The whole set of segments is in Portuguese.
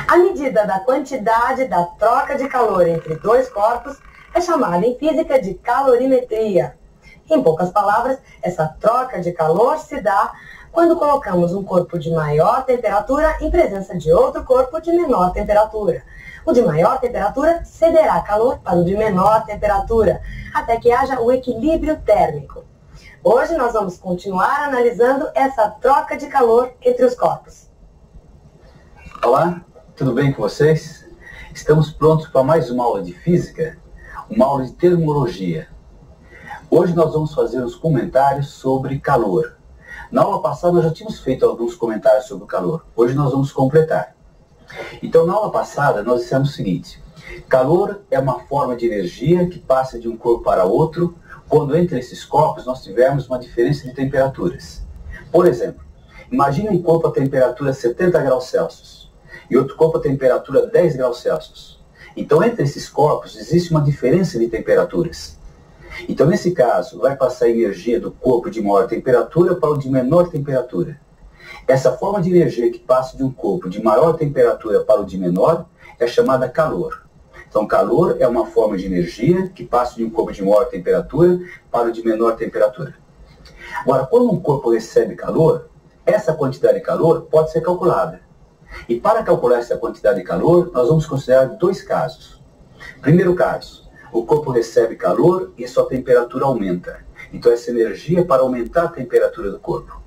A medida da quantidade da troca de calor entre dois corpos é chamada em física de calorimetria. Em poucas palavras, essa troca de calor se dá quando colocamos um corpo de maior temperatura em presença de outro corpo de menor temperatura. O de maior temperatura cederá calor para o de menor temperatura, até que haja o equilíbrio térmico. Hoje nós vamos continuar analisando essa troca de calor entre os corpos. Olá, tudo bem com vocês? Estamos prontos para mais uma aula de física, uma aula de termologia. Hoje nós vamos fazer os comentários sobre calor. Na aula passada nós já tínhamos feito alguns comentários sobre o calor. Hoje nós vamos completar. Então, na aula passada nós dissemos o seguinte: calor é uma forma de energia que passa de um corpo para outro quando entre esses corpos nós tivermos uma diferença de temperaturas. Por exemplo, imagine um corpo a temperatura 70 graus Celsius e outro corpo a temperatura 10 graus Celsius. Então, entre esses corpos existe uma diferença de temperaturas. Então, nesse caso, vai passar a energia do corpo de maior temperatura para o de menor temperatura. Essa forma de energia que passa de um corpo de maior temperatura para o de menor é chamada calor. Então, calor é uma forma de energia que passa de um corpo de maior temperatura para o de menor temperatura. Agora, quando um corpo recebe calor, essa quantidade de calor pode ser calculada. E para calcular essa quantidade de calor, nós vamos considerar dois casos. Primeiro caso, o corpo recebe calor e sua temperatura aumenta. Então, essa energia é para aumentar a temperatura do corpo.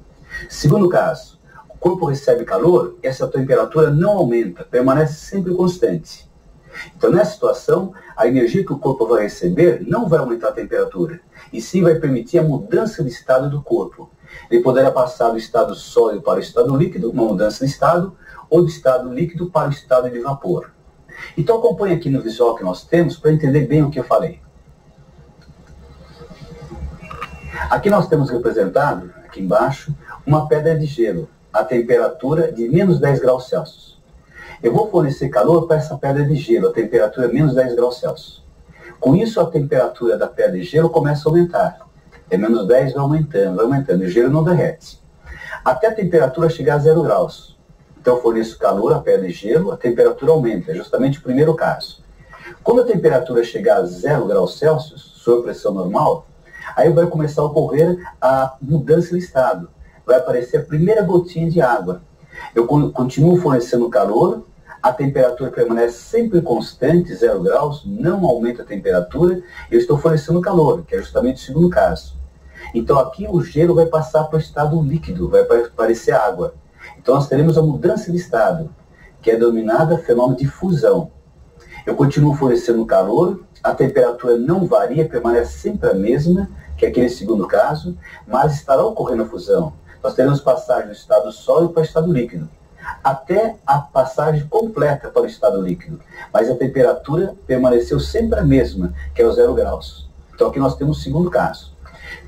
Segundo caso, o corpo recebe calor e essa temperatura não aumenta, permanece sempre constante. Então, nessa situação, a energia que o corpo vai receber não vai aumentar a temperatura, e sim vai permitir a mudança de estado do corpo. Ele poderá passar do estado sólido para o estado líquido, uma mudança de estado, ou do estado líquido para o estado de vapor. Então, acompanhe aqui no visual que nós temos para entender bem o que eu falei. Aqui nós temos representado, aqui embaixo, uma pedra de gelo, a temperatura de menos 10 graus Celsius. Eu vou fornecer calor para essa pedra de gelo, a temperatura menos 10 graus Celsius. Com isso, a temperatura da pedra de gelo começa a aumentar. É menos 10, vai aumentando, e o gelo não derrete. Até a temperatura chegar a 0 graus. Então, eu forneço calor à pedra de gelo, a temperatura aumenta, é justamente o primeiro caso. Quando a temperatura chegar a 0 graus Celsius, sob pressão normal, aí vai começar a ocorrer a mudança de estado. Vai aparecer a primeira gotinha de água. Eu continuo fornecendo calor, a temperatura permanece sempre constante, 0 graus, não aumenta a temperatura, eu estou fornecendo calor, que é justamente o segundo caso. Então aqui o gelo vai passar para o estado líquido, vai aparecer água. Então nós teremos a mudança de estado, que é denominada fenômeno de fusão. Eu continuo fornecendo calor, a temperatura não varia, permanece sempre a mesma, que é aquele segundo caso, mas estará ocorrendo a fusão. Nós teremos passagem do estado sólido para o estado líquido, até a passagem completa para o estado líquido, mas a temperatura permaneceu sempre a mesma, que é o 0 graus. Então aqui nós temos o segundo caso.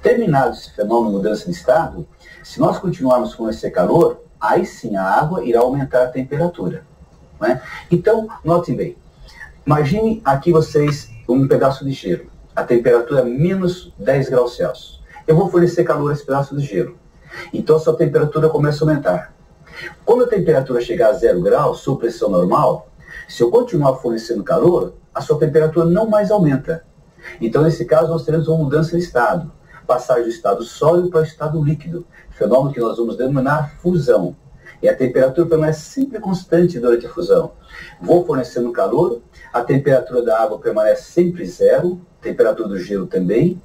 Terminado esse fenômeno de mudança de estado, se nós continuarmos a fornecer calor, aí sim a água irá aumentar a temperatura. Né? Então, notem bem, imagine aqui vocês um pedaço de gelo, a temperatura é menos 10 graus Celsius. Eu vou fornecer calor a esse pedaço de gelo. Então a sua temperatura começa a aumentar. Quando a temperatura chegar a 0 graus, sob pressão normal, se eu continuar fornecendo calor, a sua temperatura não mais aumenta. Então, nesse caso, nós teremos uma mudança de estado. Passagem do estado sólido para o estado líquido. Fenômeno que nós vamos denominar fusão. E a temperatura permanece sempre constante durante a fusão. Vou fornecendo calor, a temperatura da água permanece sempre 0, temperatura do gelo também.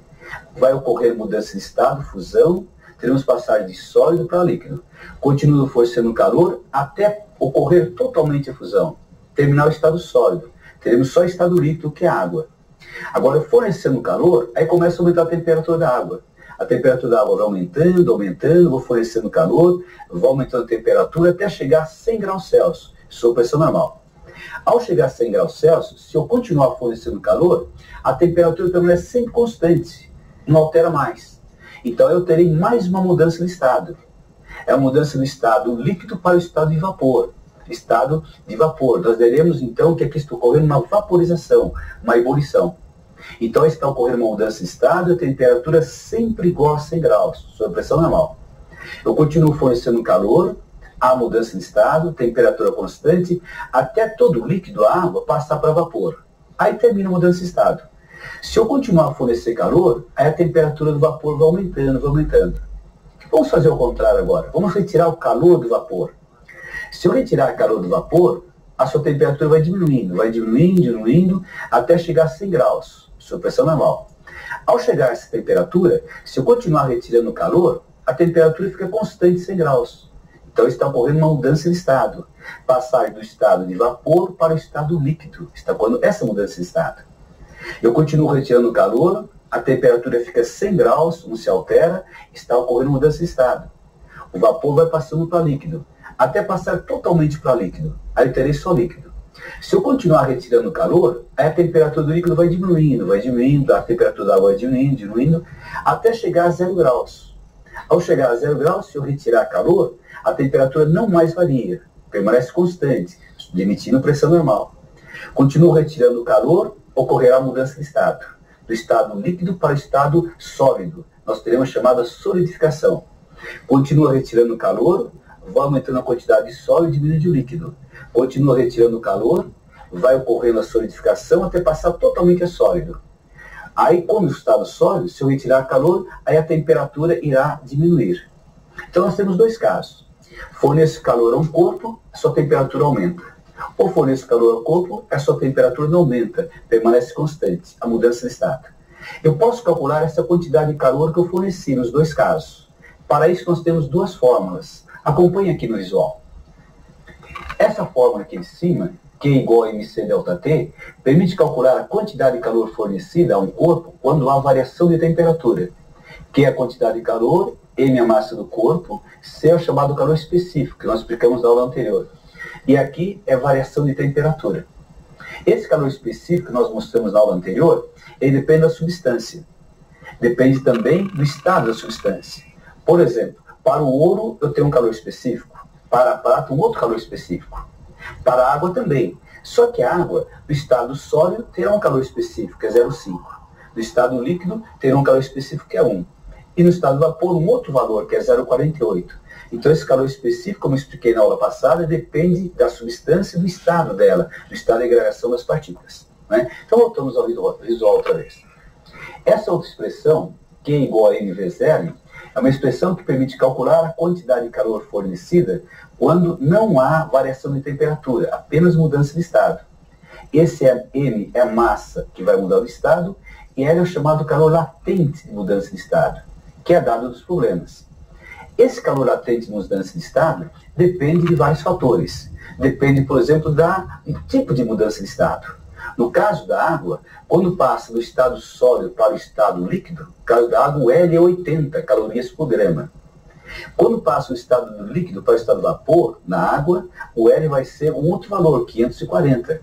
Vai ocorrer mudança de estado, fusão. Teremos passagem de sólido para líquido. Continuo fornecendo calor até ocorrer totalmente a fusão. Terminar o estado sólido. Teremos só estado líquido, que é água. Agora, fornecendo calor, aí começa a aumentar a temperatura da água. A temperatura da água vai aumentando, vou fornecendo calor, vou aumentando a temperatura até chegar a 100 graus Celsius, sob pressão normal. Ao chegar a 100 graus Celsius, se eu continuar fornecendo calor, a temperatura permanece sempre constante, não altera mais. Então eu terei mais uma mudança de estado. É a mudança do estado líquido para o estado de vapor. Estado de vapor. Nós veremos então que aqui está ocorrendo uma vaporização, uma ebulição. Então está ocorrendo uma mudança de estado e a temperatura é sempre igual a 100 graus, sob pressão normal. Eu continuo fornecendo calor, há mudança de estado, temperatura constante, até todo o líquido, a água, passar para vapor. Aí termina a mudança de estado. Se eu continuar a fornecer calor, aí a temperatura do vapor vai aumentando, vai aumentando. Vamos fazer o contrário agora. Vamos retirar o calor do vapor. Se eu retirar o calor do vapor, a sua temperatura vai diminuindo, até chegar a 100 graus, sua pressão normal. Ao chegar a essa temperatura, se eu continuar retirando o calor, a temperatura fica constante 100 graus. Então está ocorrendo uma mudança de estado. Passar do estado de vapor para o estado líquido. Está ocorrendo essa mudança de estado. Eu continuo retirando o calor, a temperatura fica 100 graus, não se altera, está ocorrendo mudança de estado. O vapor vai passando para líquido, até passar totalmente para líquido. Aí eu terei só líquido. Se eu continuar retirando o calor, aí a temperatura do líquido vai diminuindo, a temperatura da água vai diminuindo, até chegar a 0 graus. Ao chegar a 0 graus, se eu retirar calor, a temperatura não mais varia, permanece constante, emitindo pressão normal. Continuo retirando o calor, ocorrerá a mudança de estado. Do estado líquido para o estado sólido. Nós teremos a chamada solidificação. Continua retirando o calor, vai aumentando a quantidade de sólido e diminuindo o líquido. Continua retirando o calor, vai ocorrendo a solidificação até passar totalmente a sólido. Aí, como o estado sólido, se eu retirar calor, aí a temperatura irá diminuir. Então nós temos dois casos. Forneço calor a um corpo, a sua temperatura aumenta. Ou forneço calor ao corpo, a sua temperatura não aumenta, permanece constante, a mudança de estado. Eu posso calcular essa quantidade de calor que eu forneci nos dois casos. Para isso nós temos duas fórmulas. Acompanhe aqui no visual. Essa fórmula aqui em cima, Q igual a mc delta T, permite calcular a quantidade de calor fornecida a um corpo quando há variação de temperatura. Q é a quantidade de calor, M é a massa do corpo, C é o chamado calor específico, que nós explicamos na aula anterior. E aqui é variação de temperatura. Esse calor específico que nós mostramos na aula anterior, ele depende da substância. Depende também do estado da substância. Por exemplo, para o ouro eu tenho um calor específico, para a prata um outro calor específico. Para a água também. Só que a água, do estado sólido, terá um calor específico, que é 0,5. Do estado líquido, terá um calor específico, que é 1. E no estado de vapor, um outro valor, que é 0,48. Então, esse calor específico, como eu expliquei na aula passada, depende da substância e do estado dela, do estado de agregação das partículas. Né? Então, voltamos ao visual outra vez. Essa outra expressão, Q igual a mV0, é uma expressão que permite calcular a quantidade de calor fornecida quando não há variação de temperatura, apenas mudança de estado. Esse M é a massa que vai mudar o estado, e L é o chamado calor latente de mudança de estado, que é dado dos problemas. Esse calor latente de mudança de estado depende de vários fatores. Depende, por exemplo, do tipo de mudança de estado. No caso da água, quando passa do estado sólido para o estado líquido, no caso da água, o L é 80 calorias por grama. Quando passa do estado do líquido para o estado do vapor, na água, o L vai ser um outro valor, 540.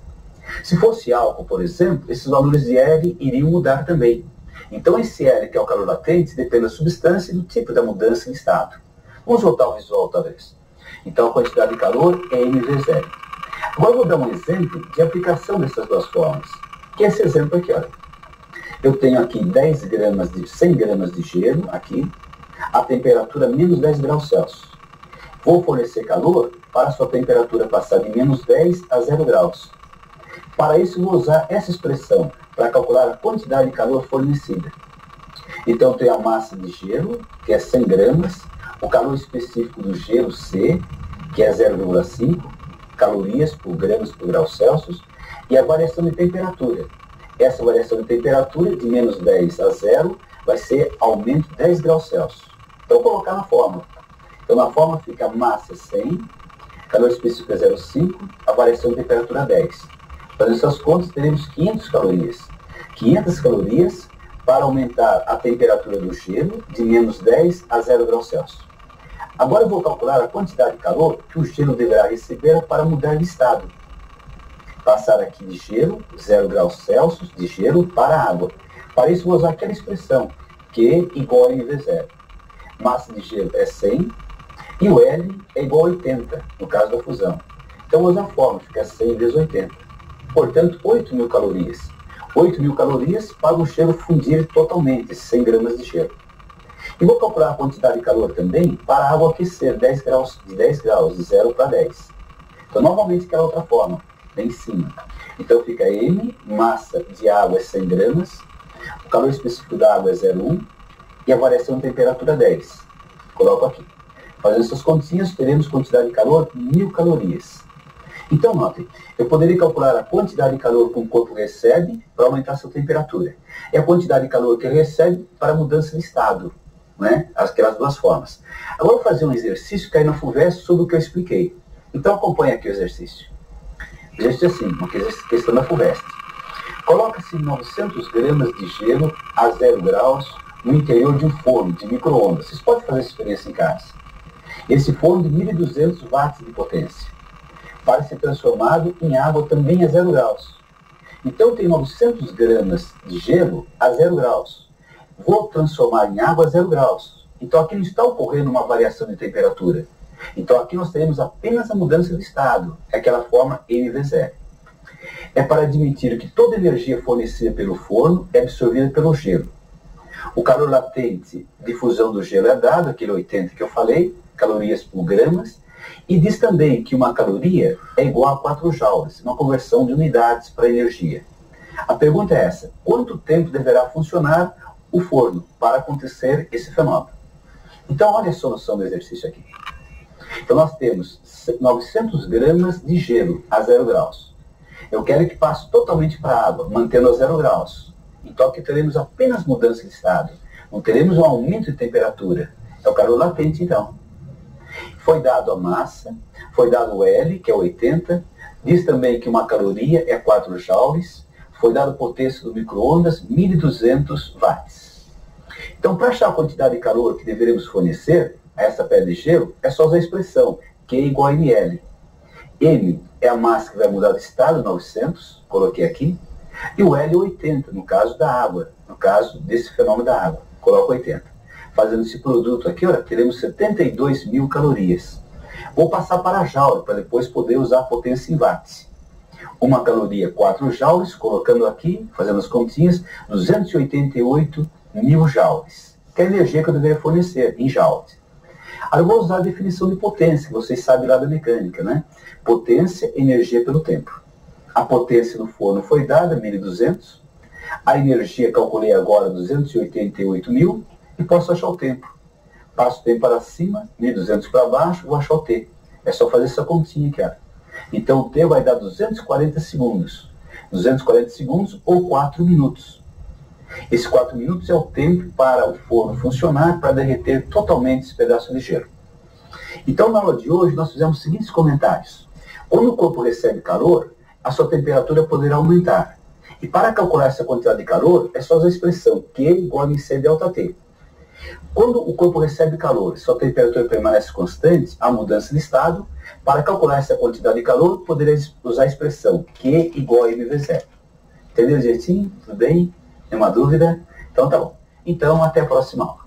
Se fosse álcool, por exemplo, esses valores de L iriam mudar também. Então esse L, que é o calor latente, depende da substância e do tipo da mudança de estado. Vamos voltar ao visual outra vez. Então a quantidade de calor é mV0. Agora eu vou dar um exemplo de aplicação dessas duas formas. Que é esse exemplo aqui, olha. Eu tenho aqui 100 gramas de gelo, aqui, a temperatura menos 10 graus Celsius. Vou fornecer calor para a sua temperatura passar de menos 10 a 0 graus. Para isso, vou usar essa expressão para calcular a quantidade de calor fornecida. Então, eu tenho a massa de gelo, que é 100 gramas, o calor específico do gelo, C, que é 0,5 calorias por gramas por grau Celsius, e a variação de temperatura. Essa variação de temperatura, de menos 10 a 0, vai ser aumento de 10 graus Celsius. Então, vou colocar na fórmula. Então, na fórmula fica massa 100, calor específico é 0,5, a variação de temperatura 10. Fazendo essas contas, teremos 500 calorias. 500 calorias para aumentar a temperatura do gelo de menos 10 a 0 graus Celsius. Agora eu vou calcular a quantidade de calor que o gelo deverá receber para mudar de estado. Passar aqui de gelo, 0 graus Celsius, de gelo, para água. Para isso, vou usar aquela expressão, Q igual a mV0. Massa de gelo é 100 e o L é igual a 80, no caso da fusão. Então, vou usar a fórmula, fica 100 vezes 80. Portanto, 8.000 calorias. 8.000 calorias para o gelo fundir totalmente, 100 gramas de gelo. E vou calcular a quantidade de calor também para a água aquecer 10 graus, de 10 graus, de 0 para 10. Então, novamente, aquela outra forma, lá em cima. Então, fica M, massa de água é 100 gramas, o calor específico da água é 0,1 e a variação de temperatura é 10. Coloco aqui. Fazendo essas continhas, teremos quantidade de calor 1000 calorias. Então, notem, eu poderia calcular a quantidade de calor que um corpo recebe para aumentar sua temperatura. E a quantidade de calor que ele recebe para mudança de estado. Né? Aquelas duas formas. Agora eu vou fazer um exercício que aí na FUVEST sobre o que eu expliquei. Então acompanhe aqui o exercício. O exercício é assim, uma questão da FUVEST. Coloca-se 900 gramas de gelo a 0 graus no interior de um forno de micro-ondas. Vocês podem fazer essa experiência em casa. Esse forno de 1200 watts de potência, para ser transformado em água também a 0 graus. Então tem 900 gramas de gelo a 0 graus. Vou transformar em água a 0 graus. Então aqui não está ocorrendo uma variação de temperatura. Então aqui nós teremos apenas a mudança de estado, é aquela forma MV0. É para admitir que toda energia fornecida pelo forno é absorvida pelo gelo. O calor latente de fusão do gelo é dado, aquele 80 que eu falei, calorias por gramas, e diz também que uma caloria é igual a 4 joules, uma conversão de unidades para energia. A pergunta é essa: quanto tempo deverá funcionar o forno para acontecer esse fenômeno? Então, olha a solução do exercício aqui. Então, nós temos 900 gramas de gelo a 0 graus. Eu quero que passe totalmente para a água, mantendo a 0 graus. Então, aqui teremos apenas mudança de estado. Não teremos um aumento de temperatura. É o calor latente, então. Foi dado a massa, foi dado o L, que é 80. Diz também que uma caloria é 4 joules. Foi dado a potência do micro-ondas, 1200 watts. Então, para achar a quantidade de calor que deveremos fornecer a essa pedra de gelo, é só usar a expressão Q igual a ml. M é a massa que vai mudar de estado, 900, coloquei aqui, e o L é 80, no caso da água, no caso desse fenômeno da água, coloco 80. Fazendo esse produto aqui, olha, teremos 72.000 calorias. Vou passar para a joule, para depois poder usar a potência em watts. Uma caloria 4 joules, colocando aqui, fazendo as continhas, 288.000 joules, que é a energia que eu deveria fornecer em joules. Aí eu vou usar a definição de potência, que vocês sabem lá da mecânica, né? Potência, energia pelo tempo. A potência do forno foi dada, 1200. A energia calculei agora, 288.000, e posso achar o tempo. Passo o tempo para cima, 1200 para baixo, vou achar o T. É só fazer essa continha aqui, ó. Então o T vai dar 240 segundos. 240 segundos ou 4 minutos. Esses 4 minutos é o tempo para o forno funcionar, para derreter totalmente esse pedaço de gelo. Então na aula de hoje nós fizemos os seguintes comentários. Quando o corpo recebe calor, a sua temperatura poderá aumentar. E para calcular essa quantidade de calor, é só usar a expressão Q igual a MC delta T. Quando o corpo recebe calor e sua temperatura permanece constante, há mudança de estado. Para calcular essa quantidade de calor, poderia usar a expressão Q igual a MV0. Entendeu direitinho? Tudo bem? Tem uma dúvida? Então tá bom. Então até a próxima aula.